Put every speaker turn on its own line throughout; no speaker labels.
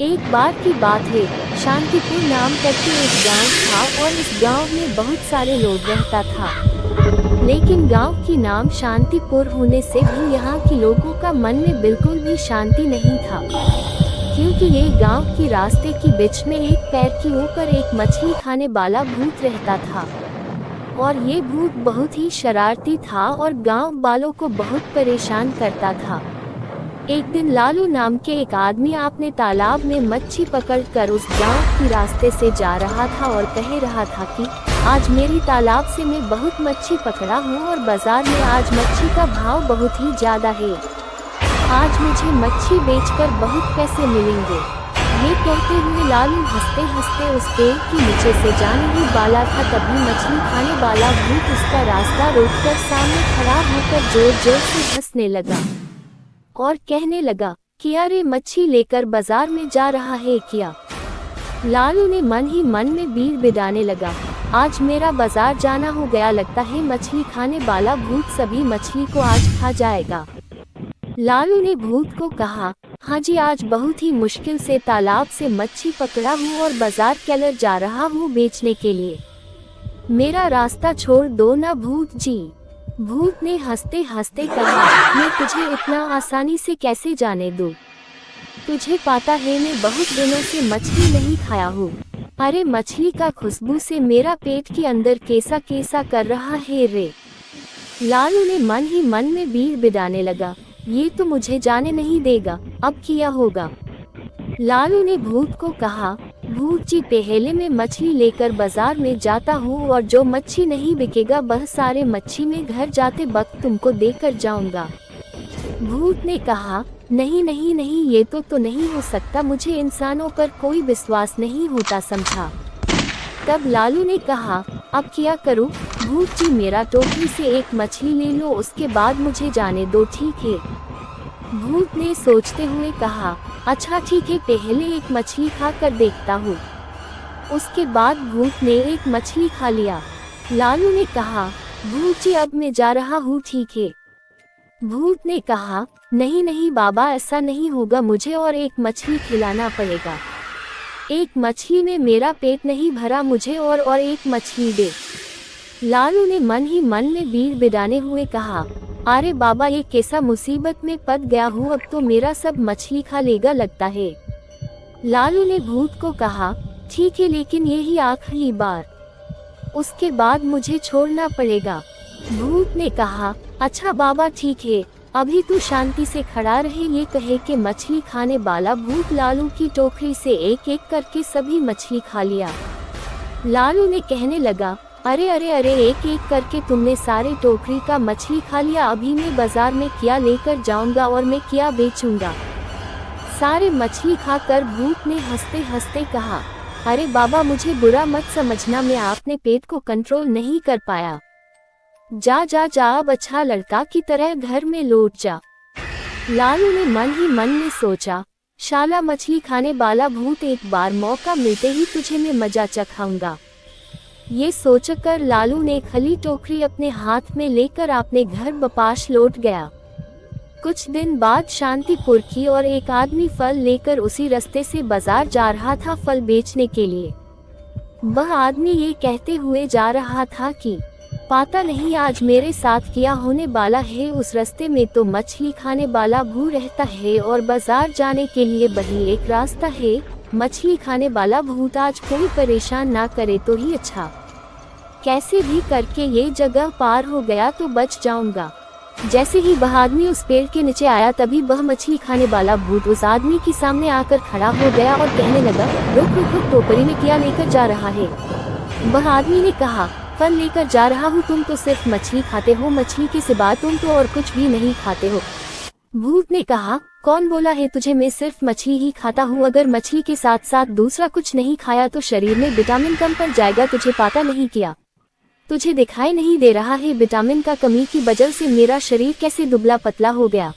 एक बार की बात है, शांतिपुर नाम करके एक गांव था और इस गांव में बहुत सारे लोग रहता था। लेकिन गांव की नाम शांतिपुर होने से भी यहाँ के लोगों का मन में बिल्कुल भी शांति नहीं था, क्योंकि ये गांव की रास्ते के बीच में एक पैर के ऊपर एक मछली खाने वाला भूत रहता था। और ये भूत बहुत ही शरारती था और गांव वालों को बहुत परेशान करता था। एक दिन लालू नाम के एक आदमी अपने तालाब में मच्छी पकड़कर उस गांव की रास्ते से जा रहा था और कह रहा था कि आज मेरी तालाब से मैं बहुत मच्छी पकड़ा हूँ और बाजार में आज मच्छी का भाव बहुत ही ज्यादा है। आज मुझे मच्छी बेचकर बहुत पैसे मिलेंगे। ये कहते हुए लालू हंसते हंसते उस पेड़ के नीचे से जाने ही वाला था, तभी मछली खाने वाला भूत उसका रास्ता रोककर सामने खड़ा होकर जोर जोर से हंसने लगा और कहने लगा कि अरे मच्छी लेकर बाजार में जा रहा है क्या। लालू ने मन ही मन में बीड़ बिड़ाने लगा, आज मेरा बाजार जाना हो गया, लगता है मछली खाने वाला भूत सभी मछली को आज खा जाएगा। लालू ने भूत को कहा, हाँ जी, आज बहुत ही मुश्किल से तालाब से मच्छी पकड़ा हूँ और बाजार केलर जा रहा हूँ बेचने के लिए, मेरा रास्ता छोड़ दो ना भूत जी। भूत ने हंसते हंसते कहा, मैं तुझे इतना आसानी से कैसे जाने दूं? तुझे पता है मैं बहुत दिनों से मछली नहीं खाया हूँ। अरे मछली का खुशबू से मेरा पेट के अंदर कैसा कैसा कर रहा है रे। लालू ने मन ही मन में बीड़ बिड़ाने लगा, ये तो मुझे जाने नहीं देगा, अब क्या होगा। लालू ने भूत को कहा, भूत जी पहले मैं मछली लेकर बाजार में जाता हूँ और जो मच्छी नहीं बिकेगा वह सारे मच्छी में घर जाते वक्त तुमको देकर जाऊंगा। भूत ने कहा, नहीं नहीं नहीं, ये तो नहीं हो सकता, मुझे इंसानों पर कोई विश्वास नहीं होता समझा। तब लालू ने कहा, अब क्या करूँ भूत जी, मेरा टोकरी से एक मछली ले लो, उसके बाद मुझे जाने दो, ठीक है। भूत ने सोचते हुए कहा, अच्छा ठीक है, पहले एक मछली खा कर देखता हूँ। उसके बाद भूत ने एक मछली खा लिया। लालू ने कहा, भूत जी अब मैं जा रहा हूँ, ठीक है। भूत ने कहा, नहीं नहीं बाबा, ऐसा नहीं होगा, मुझे और एक मछली खिलाना पड़ेगा। एक मछली में मेरा पेट नहीं भरा, मुझे और एक मछली दे। लालू ने मन ही मन में बीड़ बिड़ाने हुए कहा, अरे बाबा, ये कैसा मुसीबत में पड़ गया हूँ, अब तो मेरा सब मछली खा लेगा लगता है। लालू ने भूत को कहा, ठीक है, लेकिन यही आखिरी बार, उसके बाद मुझे छोड़ना पड़ेगा। भूत ने कहा, अच्छा बाबा ठीक है, अभी तू शांति से खड़ा रहे। ये कहे कि मछली खाने वाला भूत लालू की टोकरी से एक एक करके सभी मछली खा लिया। लालू ने कहने लगा, अरे अरे अरे, एक एक करके तुमने सारे टोकरी का मछली खा लिया, अभी मैं बाजार में क्या लेकर जाऊंगा और मैं क्या बेचूंगा। सारे मछली खाकर भूत ने हंसते हंसते कहा, अरे बाबा, मुझे बुरा मत समझना, मैं अपने पेट को कंट्रोल नहीं कर पाया। जा जा जा, अब अच्छा लड़का की तरह घर में लौट जा। लालू ने मन ही मन में सोचा, शाला मछली खाने वाला भूत, एक बार मौका मिलते ही तुझे मैं मजा चखाऊंगा। ये सोचकर लालू ने खाली टोकरी अपने हाथ में लेकर अपने घर वापस लौट गया। कुछ दिन बाद शांतिपुर की और एक आदमी फल लेकर उसी रास्ते से बाजार जा रहा था फल बेचने के लिए। वह आदमी ये कहते हुए जा रहा था कि पता नहीं आज मेरे साथ क्या होने वाला है। उस रास्ते में तो मछली खाने वाला भूत रहता है और बाजार जाने के लिए वही एक रास्ता है। मछली खाने वाला भूत आज कोई परेशान ना करे तो ही अच्छा। कैसे भी करके ये जगह पार हो गया तो बच जाऊंगा। जैसे ही वह आदमी उस पेड़ के नीचे आया, तभी वह मछली खाने वाला भूत उस आदमी के सामने आकर खड़ा हो गया और कहने लगा, रुक रुक रुक, टोकरी में क्या लेकर जा रहा है। वह आदमी ने कहा, फल लेकर जा रहा हूँ, तुम तो सिर्फ मछली खाते हो, मछली के सिवा तुम तो और कुछ भी नहीं खाते हो। भूत ने कहा, कौन बोला है तुझे मैं सिर्फ मछली ही खाता हूँ, अगर मछली के साथ साथ दूसरा कुछ नहीं खाया तो शरीर में विटामिन कम पड़ जाएगा, तुझे पता नहीं क्या, तुझे दिखाई नहीं दे रहा है विटामिन का कमी की वजह से मेरा शरीर कैसे दुबला पतला हो गया।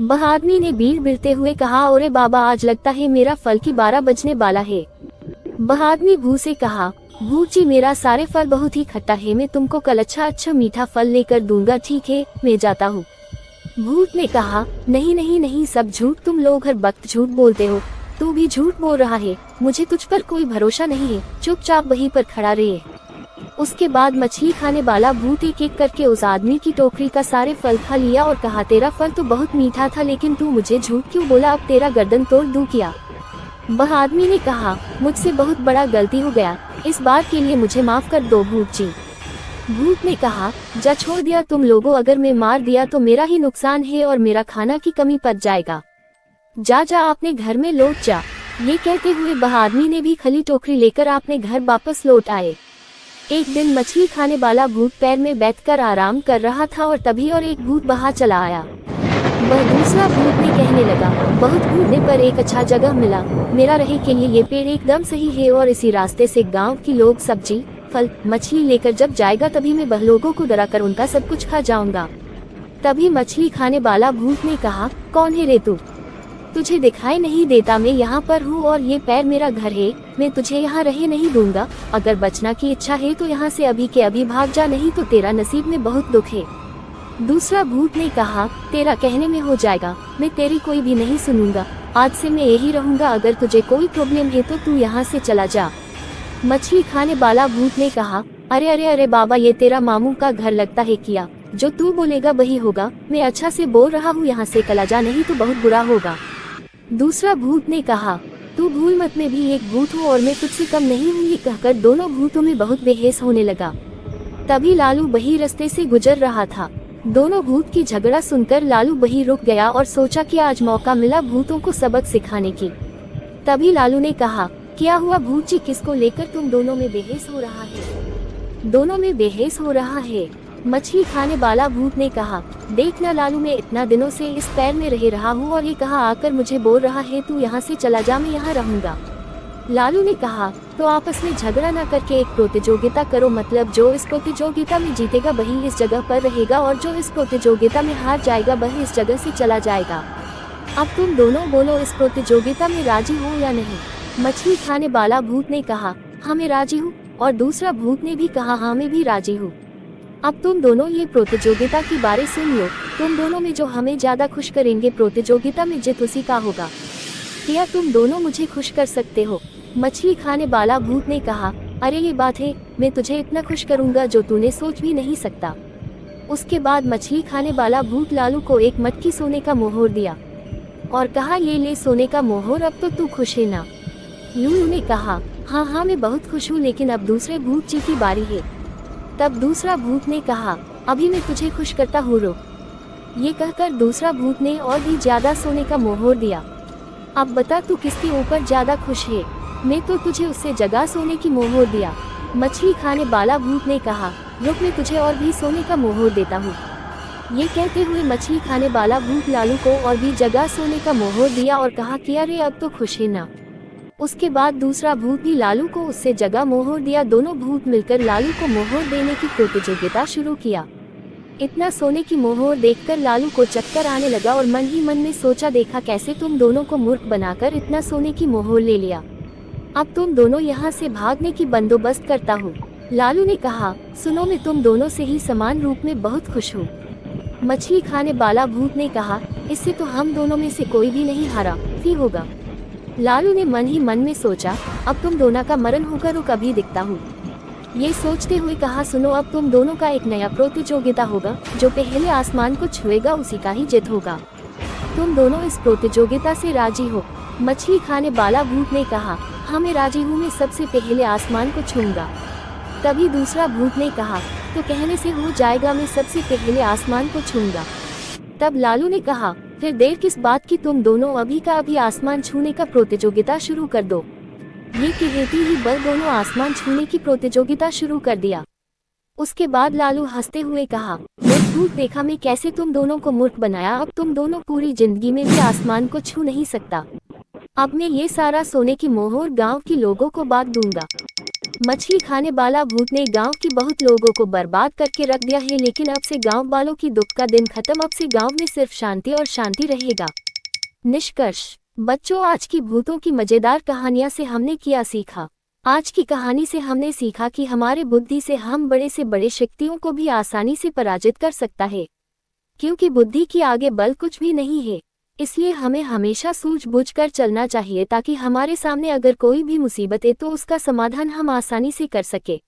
वह आदमी ने बीड़ बिड़ते हुए कहा, अरे बाबा, आज लगता है मेरा फल की 12 बजने वाला है। वह आदमी भूत से कहा, भूत जी, मेरा सारे फल बहुत ही खट्टा है, मैं तुमको कल अच्छा मीठा फल लेकर दूंगा, ठीक है, मैं जाता हूँ। भूत ने कहा, नहीं नहीं नहीं, सब झूठ, तुम लोग हर वक्त झूठ बोलते हो, तू भी झूठ बोल रहा है, मुझे तुझ पर कोई भरोसा नहीं है, चुपचाप वहीं पर खड़ा रहे। उसके बाद मछली खाने वाला भूत एक एक करके उस आदमी की टोकरी का सारे फल खा लिया और कहा, तेरा फल तो बहुत मीठा था, लेकिन तू मुझे झूठ क्यों बोला, अब तेरा गर्दन तोड़ दूं क्या। वह आदमी ने कहा, मुझसे बहुत बड़ा गलती हो गया, इस बार के लिए मुझे माफ कर दो भूत जी। भूत ने कहा, जा छोड़ दिया तुम लोगों, अगर मैं मार दिया तो मेरा ही नुकसान है और मेरा खाना की कमी पड़ जाएगा। जा जा अपने घर में लौट जा। ये कहते हुए वह आदमी ने भी खाली टोकरी लेकर अपने घर वापस लौट आए। एक दिन मछली खाने वाला भूत पैर में बैठकर आराम कर रहा था और तभी और एक भूत बाहर चला आया। वह दूसरा भूत ने कहने लगा, बहुत ढूंढने पर एक अच्छा जगह मिला, मेरा रहे के लिए ये पेड़ एकदम सही है और इसी रास्ते से गांव के लोग सब्जी फल मछली लेकर जब जाएगा तभी मैं वह लोगों को डरा कर उनका सब कुछ खा जाऊंगा। तभी मछली खाने वाला भूत ने कहा, कौन है रे तू, तुझे दिखाई नहीं देता मैं यहाँ पर हूँ और ये पैर मेरा घर है, मैं तुझे यहाँ रहे नहीं दूंगा, अगर बचना की इच्छा है तो यहाँ से अभी के अभी भाग जा, नहीं तो तेरा नसीब में बहुत दुख है। दूसरा भूत ने कहा, तेरा कहने में हो जाएगा, मैं तेरी कोई भी नहीं सुनूंगा, आज से मैं यही रहूंगा, अगर तुझे कोई प्रॉब्लम है तो तू यहाँ से चला जा। मछली खाने वाला भूत ने कहा, अरे अरे अरे बाबा, ये तेरा मामू का घर लगता है क्या, जो तू बोलेगा वही होगा, मैं अच्छा से बोल रहा हूँ, यहाँ से चला जा, नहीं तो बहुत बुरा होगा। दूसरा भूत ने कहा, तू भूल मत, मैं भी एक भूत हूँ और मैं तुझसे कम नहीं हूँ। ये कहकर दोनों भूतों में बहुत बहस होने लगा। तभी लालू बही रास्ते से गुजर रहा था। दोनों भूत की झगड़ा सुनकर लालू बही रुक गया और सोचा कि आज मौका मिला भूतों को सबक सिखाने की। तभी लालू ने कहा, क्या हुआ भूत जी, किसको लेकर तुम दोनों में बहस हो रहा है। दोनों में बहस हो रहा है। मछली खाने वाला भूत ने कहा, देखना लालू, मैं इतना दिनों से इस पैर में रह रहा हूँ और ये कहा आकर मुझे बोल रहा है तू यहाँ से चला जा, मैं यहाँ रहूंगा। लालू ने कहा, तो आपस में झगड़ा न करके एक प्रतियोगिता करो, मतलब जो इस प्रतियोगिता में जीतेगा वही इस जगह पर रहेगा और जो इस प्रतियोगिता में हार जाएगा वह इस जगह से चला जाएगा। अब तुम दोनों बोलो, इस प्रतियोगिता में राजी हो या नहीं। मछली खाने वाला भूत ने कहा, हाँ मैं राजी हूँ, और दूसरा भूत ने भी कहा, हाँ मैं भी राजी हूँ। अब तुम दोनों ये प्रतियोगिता की बारे सुन लो, तुम दोनों में जो हमें ज्यादा खुश करेंगे प्रतियोगिता में जीत उसी का होगा। क्या तुम दोनों मुझे खुश कर सकते हो। मछली खाने वाला भूत ने कहा, अरे ये बात है, मैं तुझे इतना खुश करूंगा जो तूने सोच भी नहीं सकता। उसके बाद मछली खाने वाला भूत लालू को एक मटकी सोने का मोहर दिया और कहा, ये ले सोने का मोहर, अब तो तू खुश है ना। लालू ने कहा, हाँ हाँ मैं बहुत खुश हूँ, लेकिन अब दूसरे भूत जी की बारी है। तब दूसरा भूत ने कहा, अभी मैं तुझे खुश करता हूँ, रो। ये कहकर दूसरा भूत ने और भी ज्यादा सोने का मोहर दिया। अब बता तू किसके ऊपर ज्यादा खुश है, मैं तो तुझे उससे जगह सोने की मोहर दिया। मछली खाने वाला भूत ने कहा, रुक मैं तुझे और भी सोने का मोहर देता हूँ। ये कहते हुए मछली खाने वाला भूत लालू को और भी जगह सोने का मोहर दिया और कहा कि अरे अब तो खुश है ना। उसके बाद दूसरा भूत भी लालू को उससे जगह मोहर दिया। दोनों भूत मिलकर लालू को मोहर देने की प्रतियोगिता शुरू किया। इतना सोने की मोहर देखकर लालू को चक्कर आने लगा और मन ही मन में सोचा, देखा कैसे तुम दोनों को मूर्ख बनाकर इतना सोने की मोहर ले लिया, अब तुम दोनों यहाँ से भागने की बंदोबस्त करता हूँ। लालू ने कहा, सुनो मैं तुम दोनों से ही समान रूप में बहुत खुश हूँ। मछली खाने वाला भूत ने कहा, इससे तो हम दोनों में से कोई भी नहीं हारा ही होगा। लालू ने मन ही मन में सोचा, अब तुम दोनों का मरण होगा, रुक अभी दिखता हूँ। ये सोचते हुए कहा, सुनो अब तुम दोनों का एक नया प्रतियोगिता होगा, जो पहले आसमान को छुएगा उसी का ही जीत होगा। तुम दोनों इस प्रतियोगिता से राजी हो। मछली खाने वाला भूत ने कहा, हाँ मैं राजी हूँ, मैं सबसे पहले आसमान को छूऊंगा। तभी दूसरा भूत ने कहा, तो कहने से हो जाएगा, मैं सबसे पहले आसमान को छूऊंगा। तब लालू ने कहा, फिर देर किस बात की, तुम दोनों अभी का अभी आसमान छूने का प्रतियोगिता शुरू कर दो। ये कहती ही बल दोनों आसमान छूने की प्रतियोगिता शुरू कर दिया। उसके बाद लालू हंसते हुए कहा, मैं भूत देखा मैं कैसे तुम दोनों को मूर्ख बनाया, अब तुम दोनों पूरी जिंदगी में भी आसमान को छू नहीं सकता। अब मैं ये सारा सोने की मोहर गांव के लोगों को बांट दूंगा। मछली खाने वाला भूत ने गांव की बहुत लोगों को बर्बाद करके रख दिया है, लेकिन अब से गांव वालों की दुख का दिन खत्म, अब से गांव में सिर्फ शांति और शांति रहेगा। निष्कर्ष, बच्चों, आज की भूतों की मजेदार कहानियां से हमने क्या सीखा। आज की कहानी से हमने सीखा कि हमारे बुद्धि से हम बड़े से बड़े शक्तियों को भी आसानी से पराजित कर सकता है, क्योंकि बुद्धि के आगे बल कुछ भी नहीं है। इसलिए हमें हमेशा सूझबूझ कर चलना चाहिए ताकि हमारे सामने अगर कोई भी मुसीबत है तो उसका समाधान हम आसानी से कर सके।